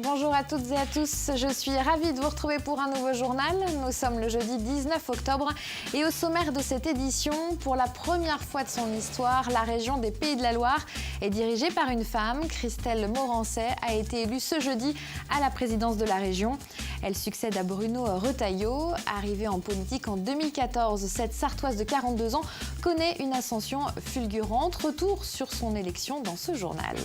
Bonjour à toutes et à tous, je suis ravie de vous retrouver pour un nouveau journal. Nous sommes le jeudi 19 octobre et au sommaire de cette édition, pour la première fois de son histoire, la région des Pays de la Loire est dirigée par une femme. Christelle Morancet a été élue ce jeudi à la présidence de la région. Elle succède à Bruno Retailleau. Arrivée en politique en 2014, cette Sartoise de 42 ans connaît une ascension fulgurante. Retour sur son élection dans ce journal.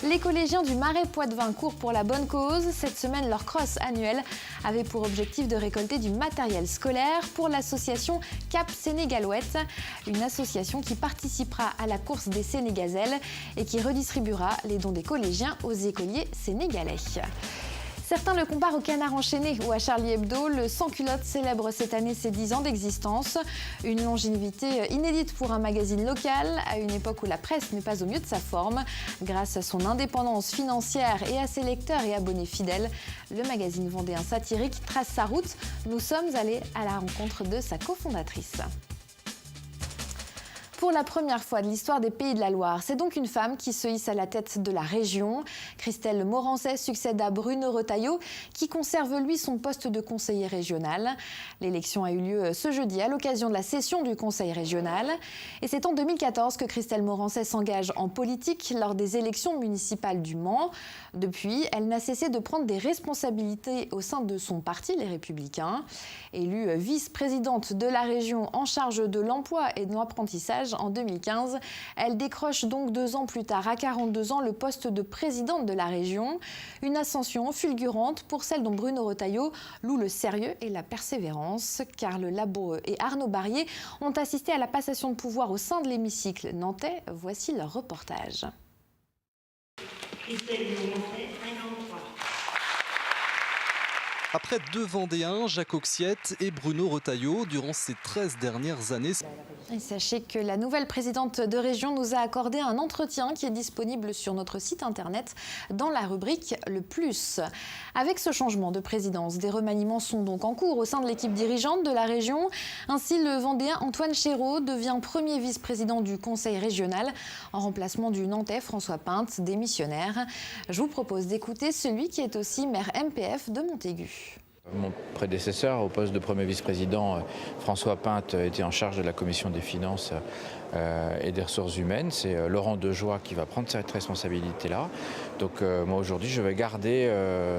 Les collégiens du Marais Poitevin courent pour la bonne cause. Cette semaine, leur cross annuel avait pour objectif de récolter du matériel scolaire pour l'association Cap Sénégalouette, une association qui participera à la course des Sénégazelles et qui redistribuera les dons des collégiens aux écoliers sénégalais. Certains le comparent au Canard enchaîné ou à Charlie Hebdo. Le sans-culotte célèbre cette année ses 10 ans d'existence. Une longévité inédite pour un magazine local, à une époque où la presse n'est pas au mieux de sa forme. Grâce à son indépendance financière et à ses lecteurs et abonnés fidèles, le magazine vendéen satirique trace sa route. Nous sommes allés à la rencontre de sa cofondatrice. Pour la première fois de l'histoire des Pays de la Loire, c'est donc une femme qui se hisse à la tête de la région. Christelle Morancet succède à Bruno Retailleau, qui conserve lui son poste de conseiller régional. L'élection a eu lieu ce jeudi à l'occasion de la session du conseil régional. Et c'est en 2014 que Christelle Morancet s'engage en politique lors des élections municipales du Mans. Depuis, elle n'a cessé de prendre des responsabilités au sein de son parti, les Républicains. Élue vice-présidente de la région en charge de l'emploi et de l'apprentissage, en 2015, elle décroche donc 2 ans plus tard, à 42 ans, le poste de présidente de la région. Une ascension fulgurante pour celle dont Bruno Retailleau loue le sérieux et la persévérance. Carl Laboureux et Arnaud Barrier ont assisté à la passation de pouvoir au sein de l'hémicycle nantais. Voici leur reportage. Après 2 Vendéens, Jacques Auxiette et Bruno Retailleau, durant ces 13 dernières années. Et sachez que la nouvelle présidente de région nous a accordé un entretien qui est disponible sur notre site internet dans la rubrique Le Plus. Avec ce changement de présidence, des remaniements sont donc en cours au sein de l'équipe dirigeante de la région. Ainsi, le Vendéen Antoine Chéreau devient premier vice-président du conseil régional en remplacement du Nantais François Pinte, démissionnaire. Je vous propose d'écouter celui qui est aussi maire MPF de Montaigu. Mon prédécesseur au poste de premier vice-président, François Pinte, était en charge de la commission des finances et des ressources humaines. C'est Laurent Dejoie qui va prendre cette responsabilité-là. Donc moi aujourd'hui je vais garder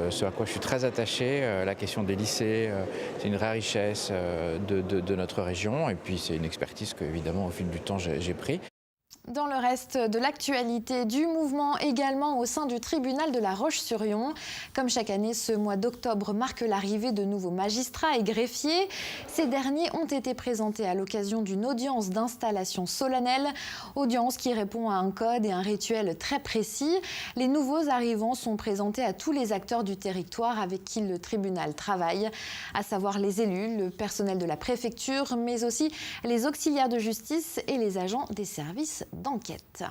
ce à quoi je suis très attaché, la question des lycées. C'est une vraie richesse de notre région et puis c'est une expertise que évidemment au fil du temps j'ai pris. Dans le reste de l'actualité, du mouvement également au sein du tribunal de La Roche-sur-Yon. Comme chaque année, ce mois d'octobre marque l'arrivée de nouveaux magistrats et greffiers. Ces derniers ont été présentés à l'occasion d'une audience d'installation solennelle, audience qui répond à un code et un rituel très précis. Les nouveaux arrivants sont présentés à tous les acteurs du territoire avec qui le tribunal travaille, à savoir les élus, le personnel de la préfecture, mais aussi les auxiliaires de justice et les agents des services d'enquête.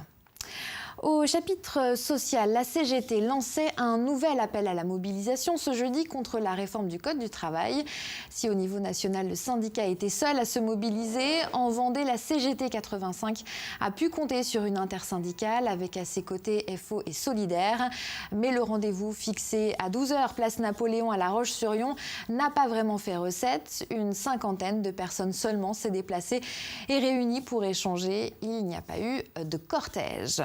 Au chapitre social, la CGT lançait un nouvel appel à la mobilisation ce jeudi contre la réforme du Code du travail. Si au niveau national, le syndicat était seul à se mobiliser, en Vendée, la CGT 85 a pu compter sur une intersyndicale avec à ses côtés FO et Solidaire. Mais le rendez-vous fixé à 12h, place Napoléon à La Roche-sur-Yon, n'a pas vraiment fait recette. Une 50aine de personnes seulement s'est déplacée et réunie pour échanger. Il n'y a pas eu de cortège.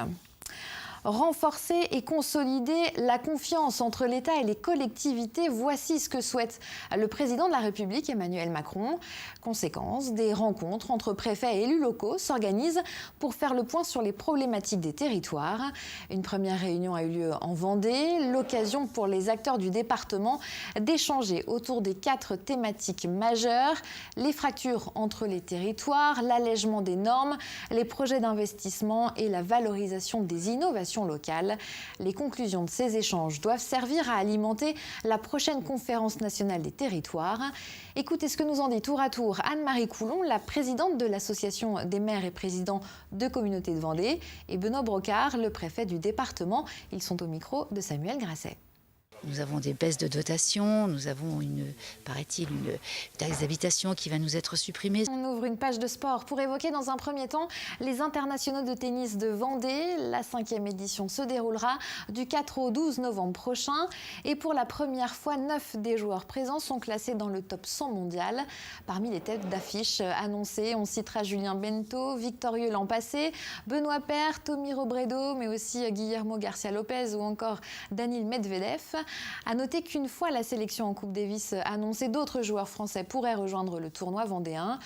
Renforcer et consolider la confiance entre l'État et les collectivités, voici ce que souhaite le président de la République, Emmanuel Macron. Conséquence, des rencontres entre préfets et élus locaux s'organisent pour faire le point sur les problématiques des territoires. Une première réunion a eu lieu en Vendée, l'occasion pour les acteurs du département d'échanger autour des 4 thématiques majeures: les fractures entre les territoires, l'allègement des normes, les projets d'investissement et la valorisation des innovations locales. Les conclusions de ces échanges doivent servir à alimenter la prochaine conférence nationale des territoires. Écoutez ce que nous en dit tour à tour Anne-Marie Coulon, la présidente de l'association des maires et présidents de communautés de Vendée, et Benoît Brocard, le préfet du département. Ils sont au micro de Samuel Grasset. Nous avons des baisses de dotation, nous avons paraît-il, une taxe d'habitation qui va nous être supprimée. On ouvre une page de sport pour évoquer dans un premier temps les internationaux de tennis de Vendée. La 5e édition se déroulera du 4 au 12 novembre prochain. Et pour la première fois, 9 des joueurs présents sont classés dans le top 100 mondial. Parmi les têtes d'affiche annoncées, on citera Julien Bento, victorieux l'an passé, Benoît Paire, Tommy Robredo, mais aussi Guillermo Garcia Lopez ou encore Daniil Medvedev. À noter qu'une fois la sélection en Coupe Davis annoncée, d'autres joueurs français pourraient rejoindre le tournoi vendéen.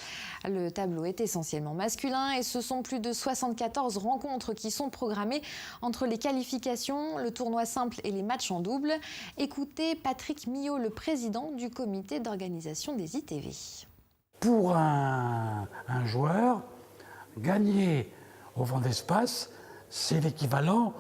Le tableau est essentiellement masculin et ce sont plus de 74 rencontres qui sont programmées entre les qualifications, le tournoi simple et les matchs en double. Écoutez Patrick Millot, le président du comité d'organisation des ITV. Pour un joueur, gagner au Vendespace, c'est l'équivalent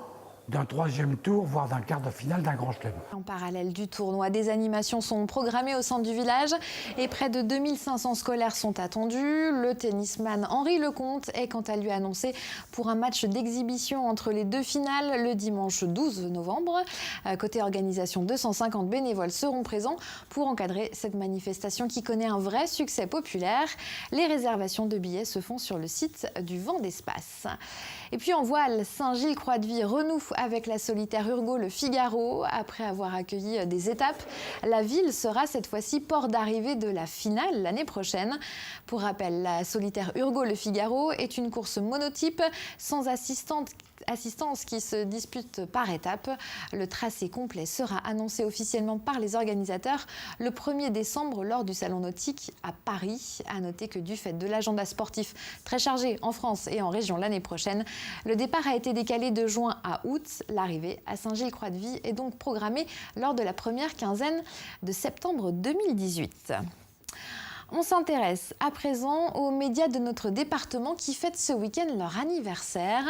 d'un 3e tour, voire d'un quart de finale d'un grand chelem. En parallèle du tournoi, des animations sont programmées au centre du village et près de 2500 scolaires sont attendus. Le tennisman Henri Lecomte est quant à lui annoncé pour un match d'exhibition entre les 2 finales le dimanche 12 novembre. Côté organisation, 250 bénévoles seront présents pour encadrer cette manifestation qui connaît un vrai succès populaire. Les réservations de billets se font sur le site du Vendespace. Et puis en voile, Saint-Gilles-Croix-de-Vie renoue avec la solitaire Urgo Le Figaro. Après avoir accueilli des étapes, la ville sera cette fois-ci port d'arrivée de la finale l'année prochaine. Pour rappel, la solitaire Urgo Le Figaro est une course monotype sans assistance qui se dispute par étapes. Le tracé complet sera annoncé officiellement par les organisateurs le 1er décembre lors du Salon nautique à Paris. À noter que du fait de l'agenda sportif très chargé en France et en région l'année prochaine, le départ a été décalé de juin à août. L'arrivée à Saint-Gilles-Croix-de-Vie est donc programmée lors de la première quinzaine de septembre 2018. On s'intéresse à présent aux médias de notre département qui fêtent ce week-end leur anniversaire.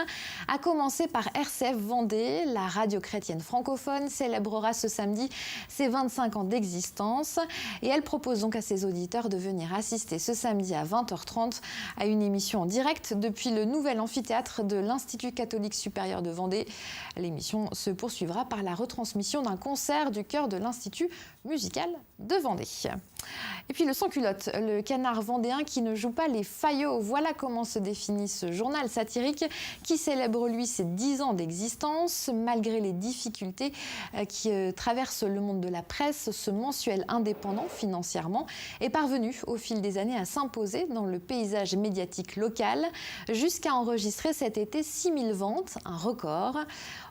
À commencer par RCF Vendée, la radio chrétienne francophone célébrera ce samedi ses 25 ans d'existence. Et elle propose donc à ses auditeurs de venir assister ce samedi à 20h30 à une émission en direct depuis le nouvel amphithéâtre de l'Institut catholique supérieur de Vendée. L'émission se poursuivra par la retransmission d'un concert du chœur de l'Institut musical de Vendée. Et puis le sans-culotte, le canard vendéen qui ne joue pas les faillots. Voilà comment se définit ce journal satirique qui célèbre lui ses 10 ans d'existence. Malgré les difficultés qui traversent le monde de la presse, ce mensuel indépendant financièrement est parvenu au fil des années à s'imposer dans le paysage médiatique local jusqu'à enregistrer cet été 6000 ventes, un record.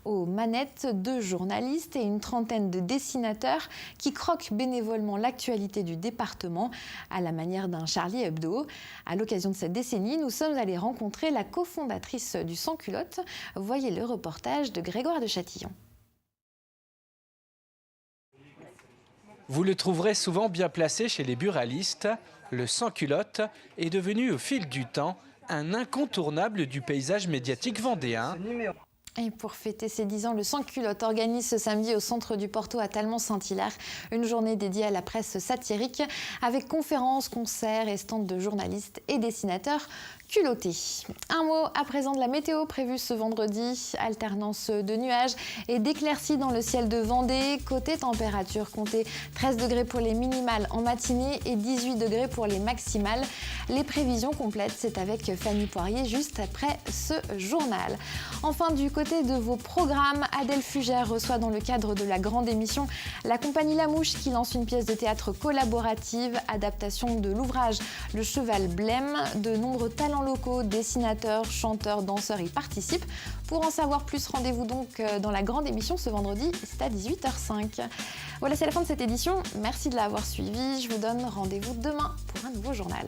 Aux manettes, 2 journalistes et une trentaine de dessinateurs qui croquent bénévolement l'actualité du département à la manière d'un Charlie Hebdo. À l'occasion de cette décennie, nous sommes allés rencontrer la cofondatrice du Sans-Culotte. Voyez le reportage de Grégoire de Châtillon. Vous le trouverez souvent bien placé chez les buralistes. Le Sans-Culotte est devenu au fil du temps un incontournable du paysage médiatique vendéen. Et pour fêter ses 10 ans, le Sans-Culotte organise ce samedi au centre du Porto à Talmont-Saint-Hilaire une journée dédiée à la presse satirique avec conférences, concerts et stands de journalistes et dessinateurs culottés. Un mot à présent de la météo prévue ce vendredi. Alternance de nuages et d'éclaircies dans le ciel de Vendée. Côté température, comptez 13 degrés pour les minimales en matinée et 18 degrés pour les maximales. Les prévisions complètes, c'est avec Fanny Poirier juste après ce journal. Enfin, du côté de vos programmes, Adèle Fugère reçoit dans le cadre de la grande émission la compagnie La Mouche qui lance une pièce de théâtre collaborative, adaptation de l'ouvrage Le Cheval Blême. De nombreux talents locaux, dessinateurs, chanteurs, danseurs y participent. Pour en savoir plus, rendez-vous donc dans la grande émission ce vendredi, c'est à 18h05. Voilà, c'est la fin de cette édition. Merci de l'avoir suivi. Je vous donne rendez-vous demain pour un nouveau journal.